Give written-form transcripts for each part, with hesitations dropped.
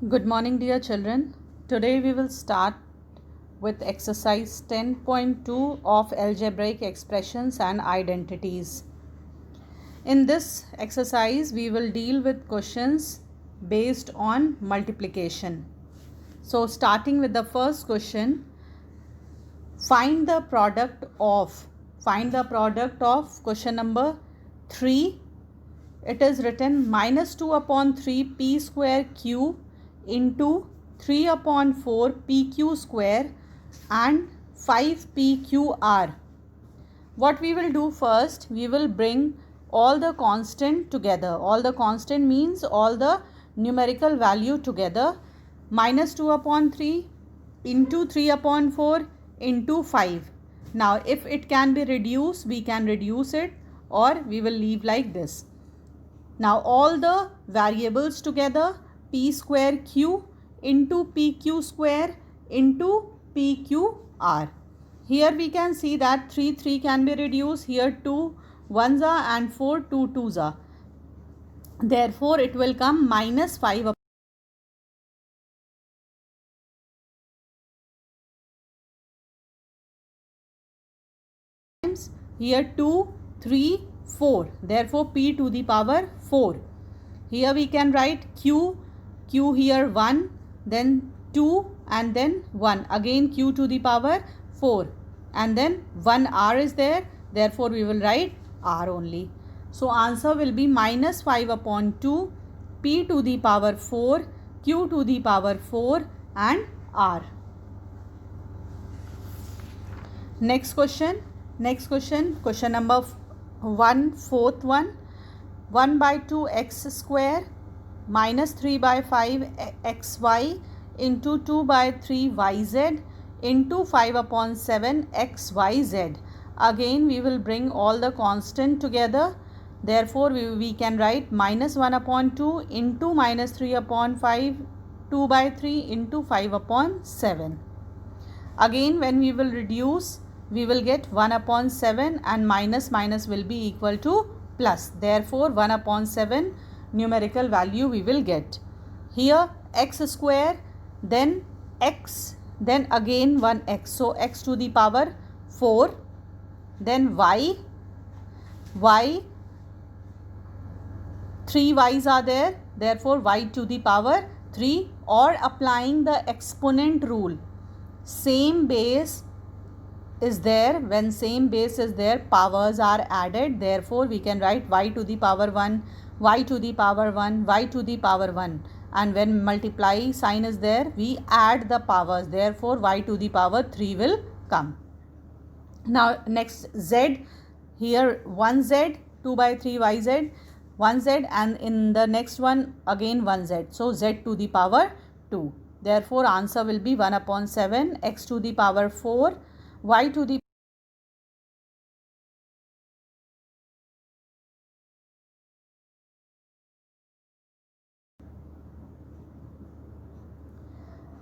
Good morning, dear children. Today we will start with exercise 10.2 of algebraic expressions and identities. In this exercise, we will deal with questions based on multiplication. So, starting with the first question, find the product of question number 3. It is written minus 2 upon 3 p square q into 3 upon 4 pq square and 5 pqr. What we will do first, we will bring all the constant together. All the constant means all the numerical value together. Minus 2 upon 3 into 3 upon 4 into 5. Now if it can be reduced, we can reduce it, or we will leave like this. Now all the variables together, p square q into pq square into pqr. Here we can see that 3 can be reduced. Here 2 ones are and 4 2 twos are. Therefore it will come minus 5 times. Here 2 3 4. Therefore p to the power 4. Here we can write q here 1, then 2 and then 1. Again q to the power 4 and then 1 r is there. Therefore we will write r only. So answer will be minus 5 upon 2 p to the power 4 q to the power 4 and r. Next question number 1, fourth one. 1 by 2 x square minus 3 by 5 xy into 2 by 3 yz into 5 upon 7 xyz. Again we will bring all the constant together. Therefore we can write minus 1 upon 2 into minus 3 upon 5 2 by 3 into 5 upon 7. Again when we will reduce, we will get 1 upon 7 and minus will be equal to plus. Therefore 1 upon 7 numerical value we will get. Here x square, then x, then again 1x. So x to the power 4, then y 3 y's are there. Therefore y to the power 3, or applying the exponent rule. Same base is there. When same base is there, powers are added. Therefore we can write y to the power 1, y to the power 1, y to the power 1, and when multiply sign is there, we add the powers. Therefore y to the power 3 will come. Now next z, here 1z, 2 by 3 yz, 1z, and in the next one again 1z. So z to the power 2. Therefore answer will be 1 upon 7 x to the power 4 y to the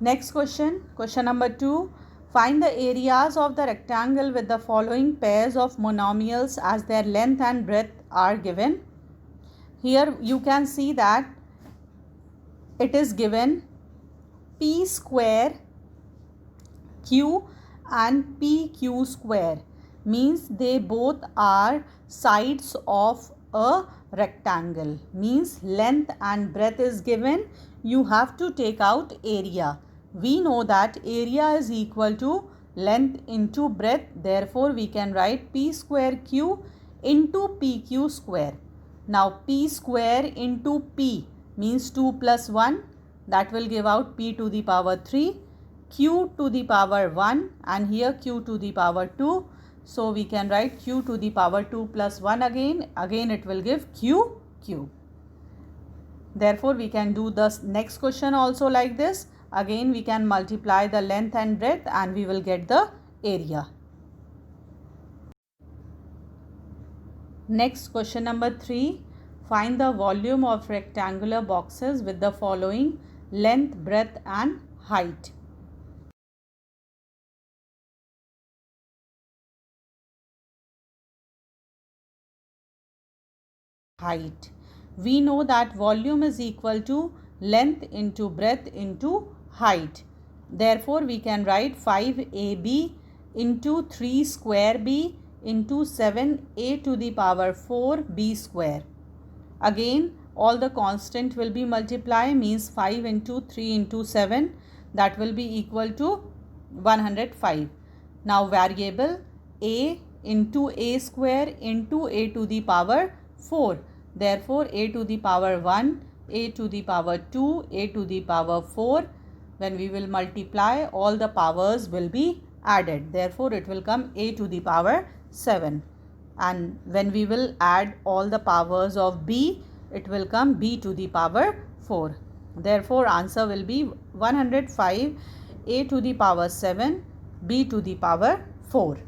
Next question number 2. Find the areas of the rectangle with the following pairs of monomials as their length and breadth are given. Here you can see that it is given p square q and pq square, means they both are sides of a rectangle, means length and breadth is given. You have to take out area. We know that area is equal to length into breadth. Therefore we can write p square q into pq square. Now p square into p means 2 plus 1, that will give out p to the power 3, q to the power 1, and here q to the power 2. So we can write q to the power 2 plus 1 again it will give q. Therefore we can do the next question also like this. Again we can multiply the length and breadth and we will get the area. Next question number 3. Find the volume of rectangular boxes with the following length, breadth and height. We know that volume is equal to length into breadth into height. Therefore, we can write 5ab into 3 square b into 7a to the power 4b square. Again, all the constant will be multiplied, means 5 into 3 into 7, that will be equal to 105. Now variable a into a square into a to the power 4. Therefore, a to the power 1, a to the power 2, a to the power 4. When we will multiply, all the powers will be added. Therefore, it will come a to the power 7. And when we will add all the powers of b, it will come b to the power 4. Therefore, answer will be 105, a to the power 7, b to the power 4.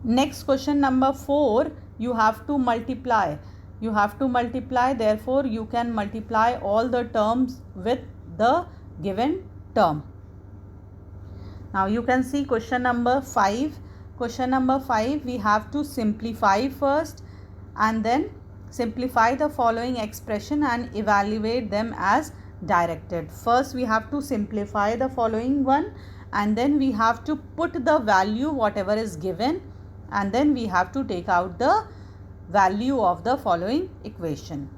Next question number 4, you have to multiply. You have to multiply, therefore you can multiply all the terms with the given term. Now you can see question number 5. Question number 5, we have to simplify first and then simplify the following expression and evaluate them as directed. First we have to simplify the following one, and then we have to put the value whatever is given, and then we have to take out the value of the following equation.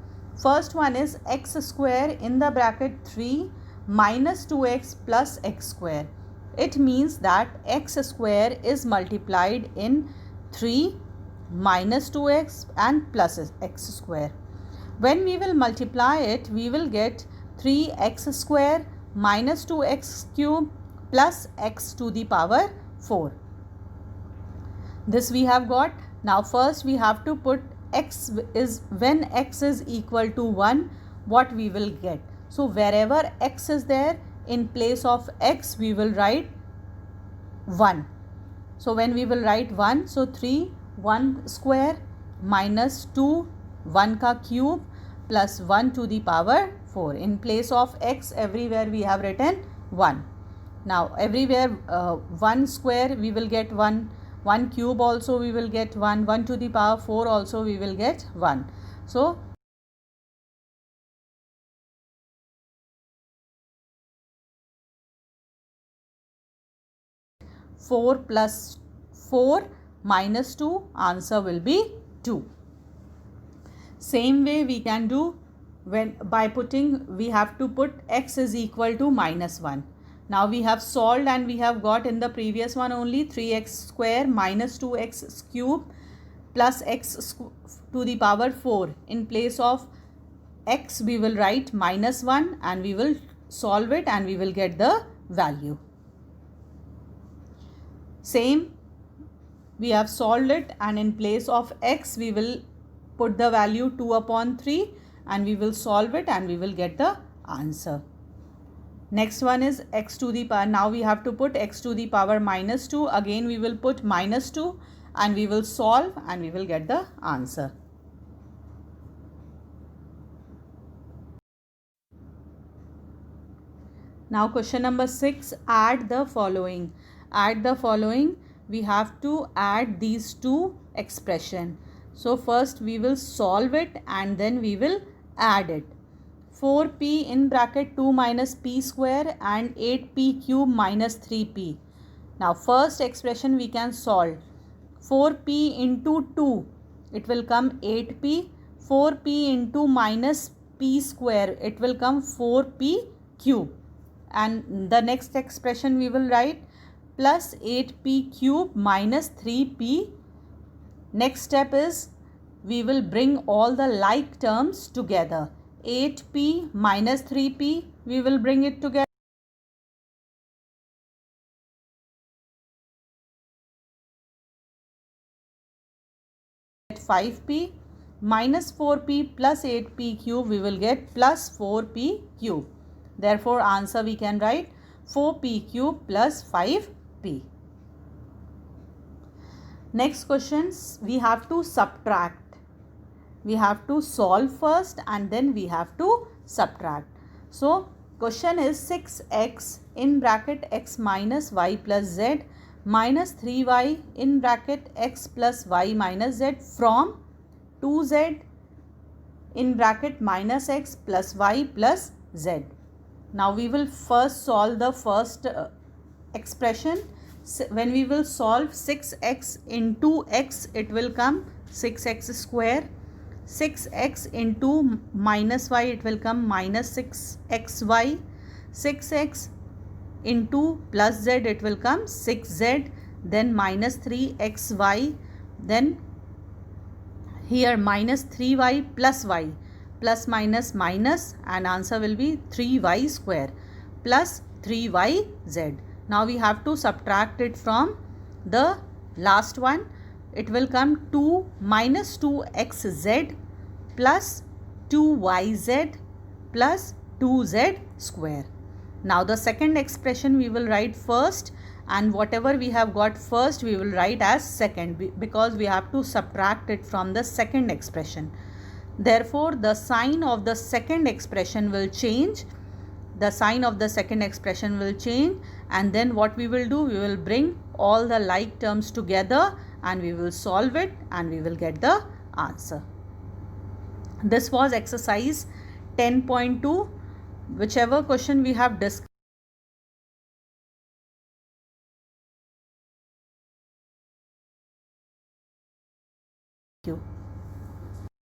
First one is x square in the bracket 3 minus 2x plus x square. It means that x square is multiplied in 3 minus 2x and plus x square. When we will multiply it, we will get 3x square minus 2x cube plus x to the power 4. This we have got. Now first we have to put x is, when x is equal to 1, what we will get. So wherever x is there, in place of x we will write 1. So when we will write 1, so 3 1 square minus 2 1 ka cube plus 1 to the power 4. In place of x everywhere we have written 1. Now everywhere 1 square we will get 1. 1 cube also we will get 1. 1 to the power 4 also we will get 1. So four plus 4 minus 2, answer will be 2. Same way we can do when by putting, we have to put x is equal to minus 1. Now we have solved and we have got in the previous one only 3x square minus 2x cube plus x to the power 4. In place of x we will write minus 1 and we will solve it and we will get the value. Same, we have solved it and in place of x we will put the value 2 upon 3 and we will solve it and we will get the answer. Next one is x to the power. Now we have to put x to the power minus 2. Again we will put minus 2 and we will solve and we will get the answer. Now question number 6, add the following. Add the following, we have to add these two expression. So first we will solve it and then we will add it. 4p in bracket 2 minus p square and 8p cube minus 3p. Now first expression we can solve. 4p into 2, it will come 8p. 4p into minus p square, it will come 4p cube. And the next expression we will write plus 8p cube minus 3p. Next step is we will bring all the like terms together. 8p minus 3p, we will bring it together. 5p minus 4p plus 8p cube, we will get plus 4p cube. Therefore, answer we can write 4p cube plus 5p. Next questions, we have to subtract. We have to solve first and then we have to subtract. So, question is 6x in bracket x minus y plus z minus 3y in bracket x plus y minus z from 2z in bracket minus x plus y plus z. Now we will first solve the first expression. When we will solve 6x into x, it will come 6x square. 6x into minus y, it will come minus 6xy. 6x into plus z, it will come 6z. Then minus 3xy. Then here minus 3y plus y. Plus minus minus, and answer will be 3y square plus 3yz. Now we have to subtract it from the last one. It will come 2 minus 2xz plus 2yz plus 2z square. Now the second expression we will write first, and whatever we have got first we will write as second, because we have to subtract it from the second expression. Therefore, the sign of the second expression will change. The sign of the second expression will change, and then what we will do, we will bring all the like terms together and we will solve it and we will get the answer. This was exercise 10.2. Whichever question we have discussed. Thank you.